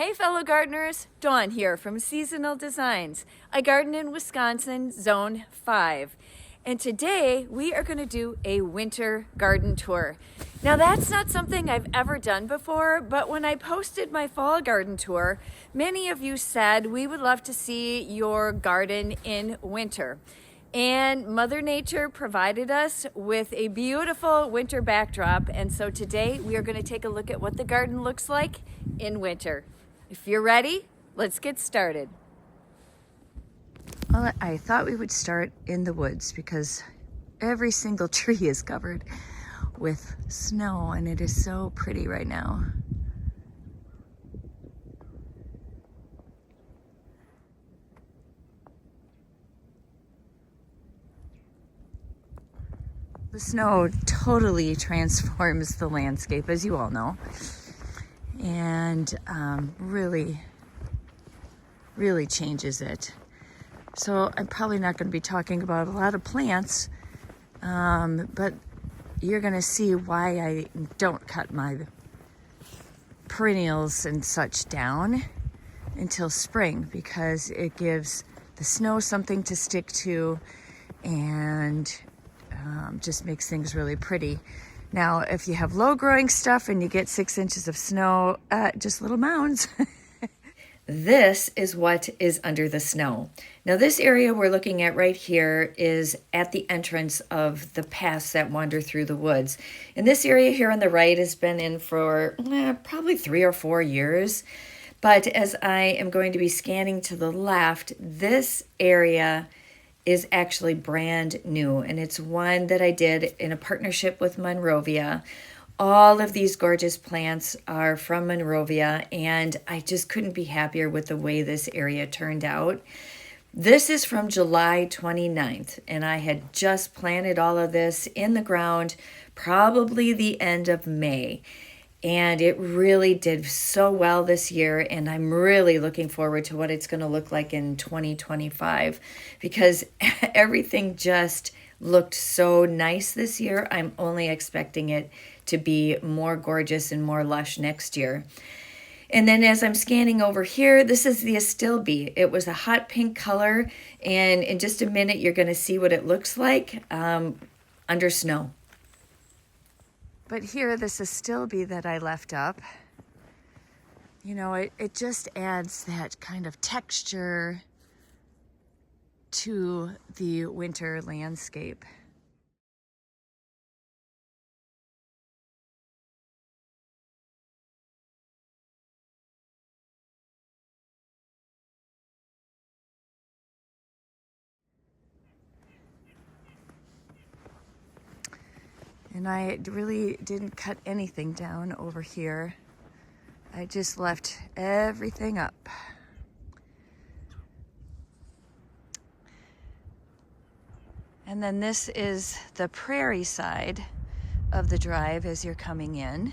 Hey fellow gardeners, Dawn here from Seasonal Designs. I garden in Wisconsin, Zone 5. And today we are going to do a winter garden tour. Now that's not something I've ever done before, but when I posted my fall garden tour, many of you said we would love to see your garden in winter. And Mother Nature provided us with a beautiful winter backdrop. And so today we are going to take a look at what the garden looks like in winter. If you're ready, let's get started. Well, I thought we would start in the woods because every single tree is covered with snow and it is so pretty right now. The snow totally transforms the landscape, as you all know, and really changes it. So I'm probably not going to be talking about a lot of plants, but you're going to see why I don't cut my perennials and such down until spring, because it gives the snow something to stick to and just makes things really pretty. Now, if you have low growing stuff and you get 6 inches of snow, just little mounds. This is what is under the snow. Now, this area we're looking at right here is at the entrance of the paths that wander through the woods. And this area here on the right has been in for probably 3 or 4 years. But as I am going to be scanning to the left, this area is actually brand new, and it's one that I did in a partnership with Monrovia. All of these gorgeous plants are from Monrovia, and I just couldn't be happier with the way this area turned out. This is from July 29th, and I had just planted all of this in the ground probably the end of May. And it really did so well this year, and I'm really looking forward to what it's going to look like in 2025 because everything just looked so nice this year. I'm only expecting it to be more gorgeous and more lush next year. And then as I'm scanning over here, this is the astilbe. It was a hot pink color, and in just a minute you're going to see what it looks like under snow. But here, this astilbe that I left up, you know, it just adds that kind of texture to the winter landscape. And I really didn't cut anything down over here. I just left everything up. And then this is the prairie side of the drive as you're coming in.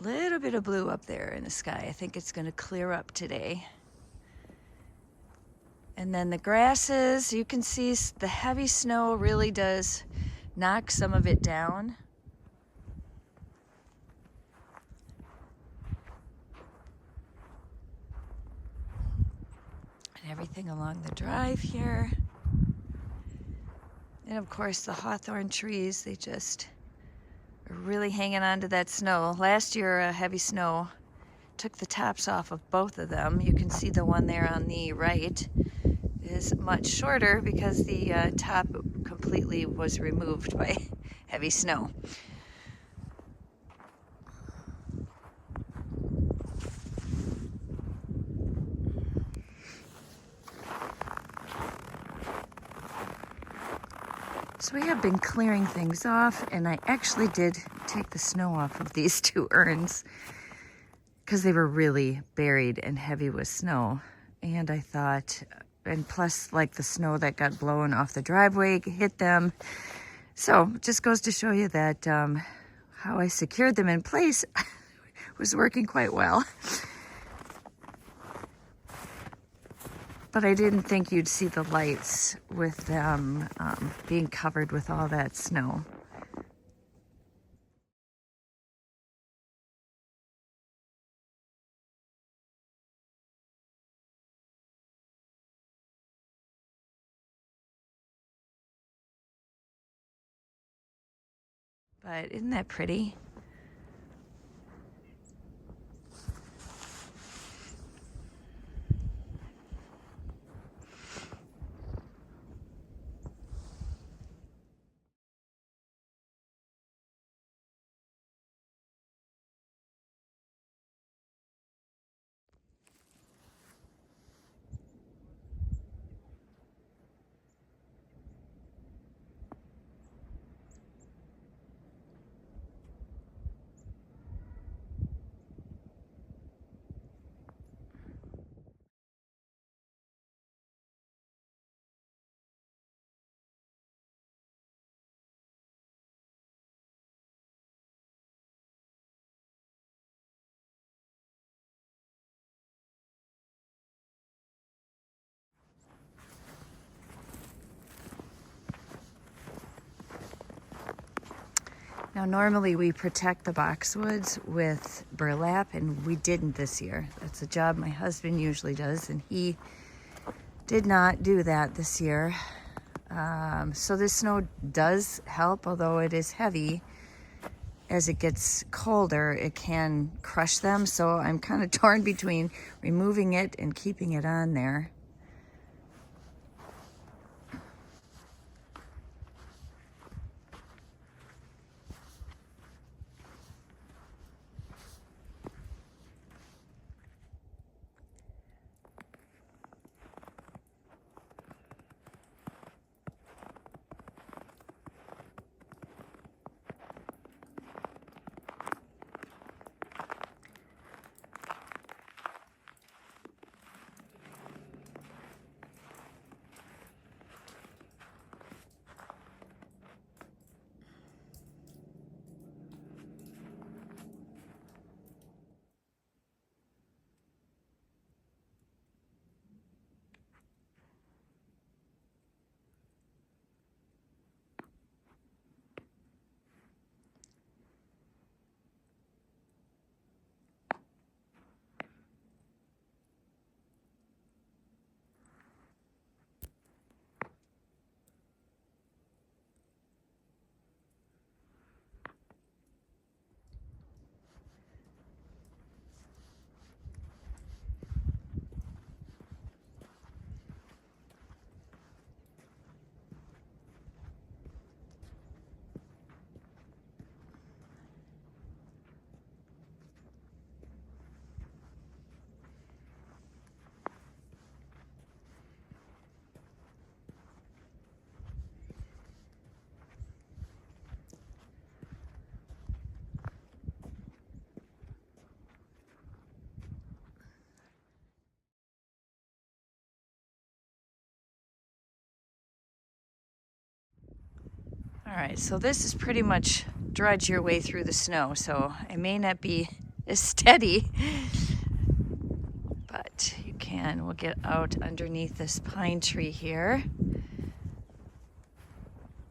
Little bit of blue up there in the sky. I think it's going to clear up today. And then the grasses, you can see the heavy snow really does knock some of it down. And everything along the drive here. And of course the hawthorn trees, they just are really hanging on to that snow. Last year, a heavy snow took the tops off of both of them. You can see the one there on the right is much shorter because the top completely was removed by heavy snow. So we have been clearing things off, and I actually did take the snow off of these 2 urns because they were really buried and heavy with snow. And I thought, and plus like the snow that got blown off the driveway hit them. So it just goes to show you that how I secured them in place was working quite well. But I didn't think you'd see the lights with them being covered with all that snow. But isn't that pretty? Now normally we protect the boxwoods with burlap, and we didn't this year. That's a job my husband usually does, and he did not do that this year. So this snow does help, although it is heavy. As it gets colder, it can crush them, so I'm kind of torn between removing it and keeping it on there. All right, so this is pretty much drudge your way through the snow, so it may not be as steady, but you can. We'll get out underneath this pine tree here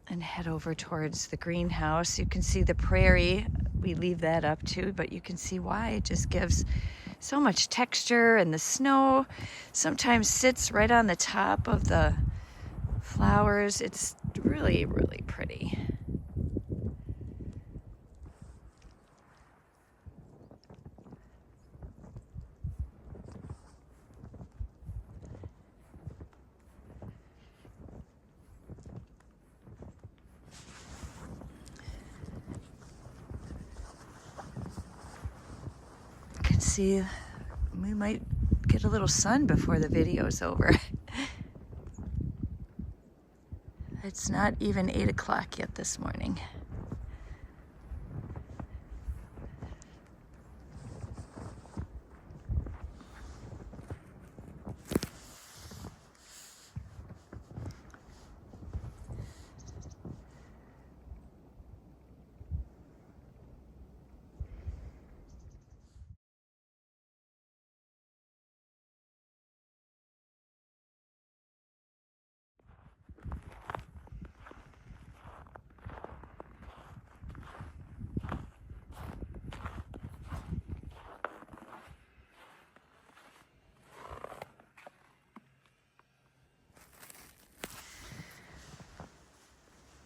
and head over towards the greenhouse. You can see the prairie. We leave that up too, but you can see why. It just gives so much texture, and the snow sometimes sits right on the top of the flowers. It's really, really pretty. You can see we might get a little sun before the video's over. It's not even 8 o'clock yet this morning.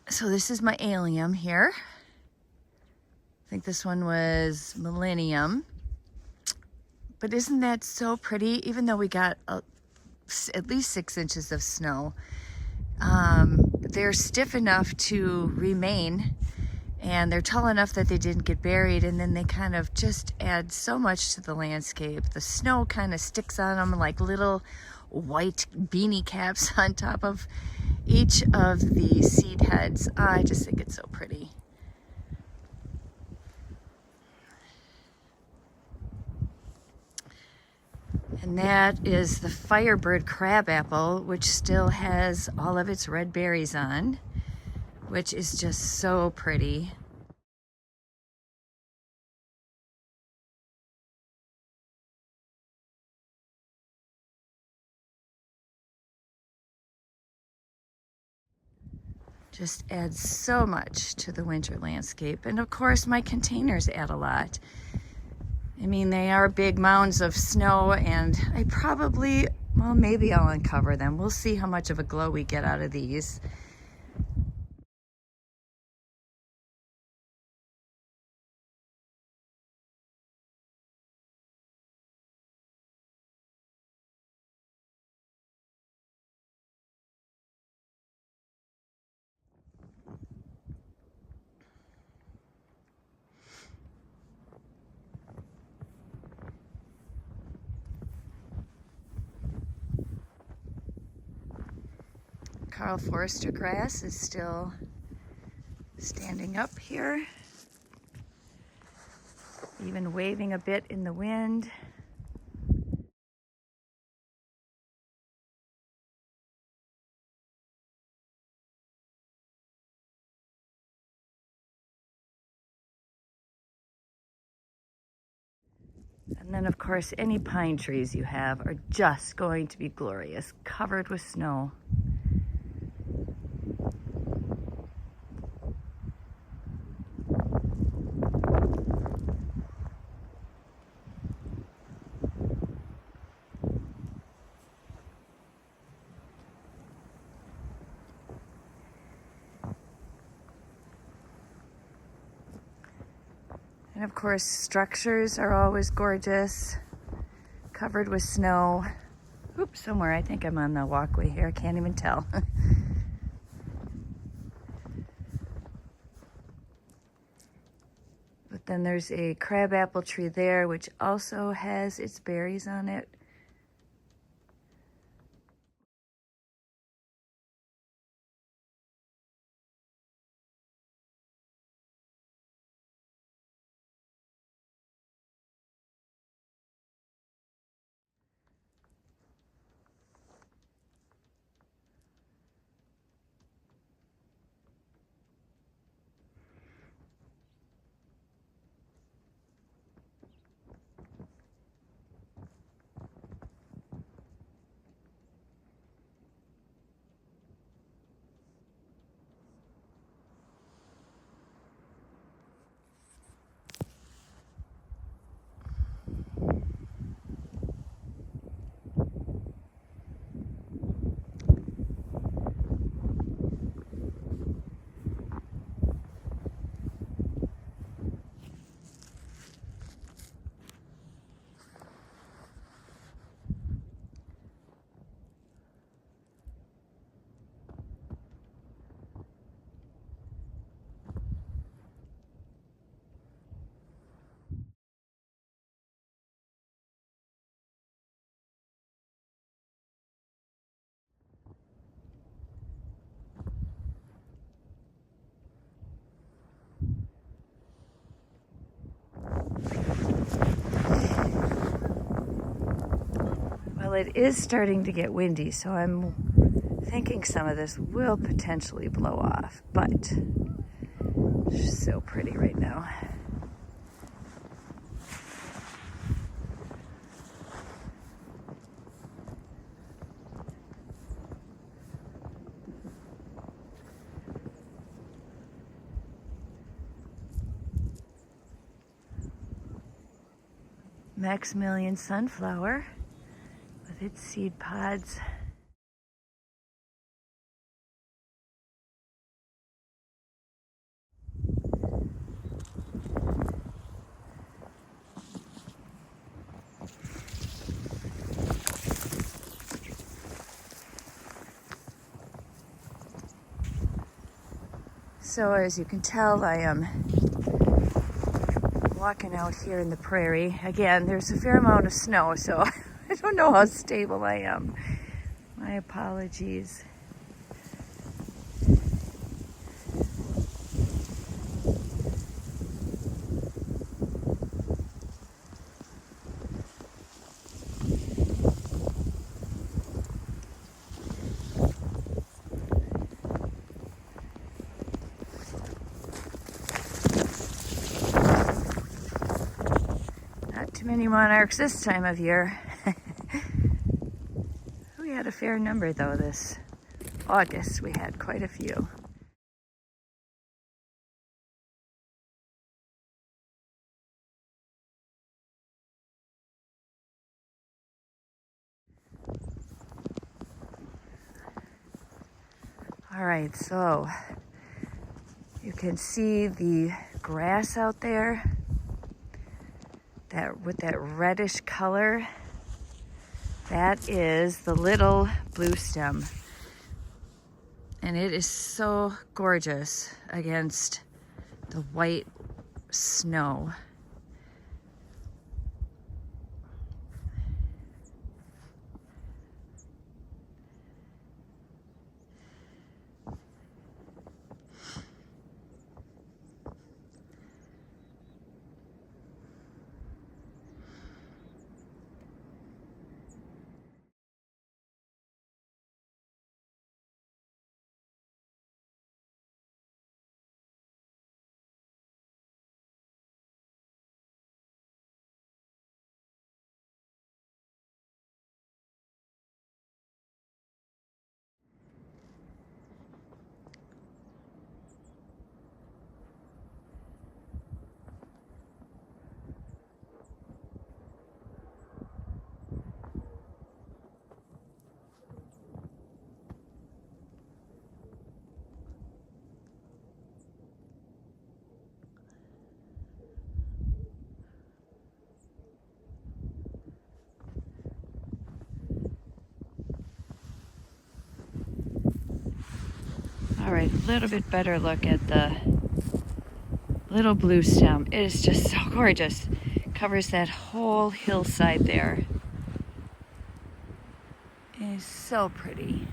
So this is my allium here. think this one was Millennium. But isn't that so pretty? Even though we got at least 6 inches of snow, they're stiff enough to remain, and they're tall enough that they didn't get buried, and then they kind of just add so much to the landscape. The snow kind of sticks on them like little white beanie caps on top of each of the seed heads. I just think it's so pretty. And that is the Firebird crabapple, which still has all of its red berries on, which is just so pretty. Just adds so much to the winter landscape. And of course, my containers add a lot. I mean, they are big mounds of snow, and I probably, well, maybe I'll uncover them. We'll see how much of a glow we get out of these. Carl Forster grass is still standing up here, even waving a bit in the wind. And then, of course, any pine trees you have are just going to be glorious, covered with snow. And of course, structures are always gorgeous, covered with snow. Oops, somewhere, I think I'm on the walkway here, I can't even tell. But then there's a crabapple tree there, which also has its berries on it. Well, it is starting to get windy, so I'm thinking some of this will potentially blow off, but it's just so pretty right now. Maximilian sunflower with its seed pods. So as you can tell, I am walking out here in the prairie. Again, there's a fair amount of snow, so I don't know how stable I am. My apologies. Too many monarchs this time of year. We had a fair number though this August. We had quite a few. All right, so you can see the grass out there. That with that reddish color, that is the little blue stem. And it is so gorgeous against the white snow. All right, a little bit better look at the little blue stem. It is just so gorgeous. Covers that whole hillside there. It is so pretty.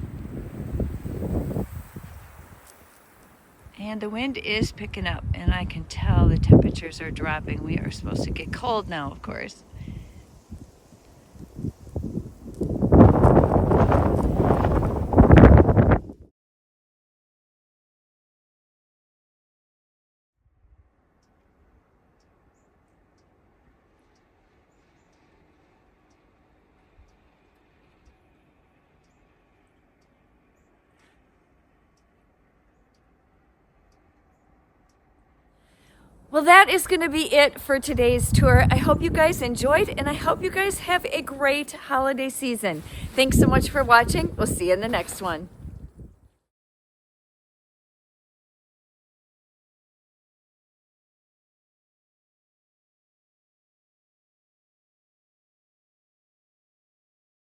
And the wind is picking up, and I can tell the temperatures are dropping. We are supposed to get cold now, of course. Well, that is going to be it for today's tour. I hope you guys enjoyed, and I hope you guys have a great holiday season. Thanks so much for watching. We'll see you in the next one.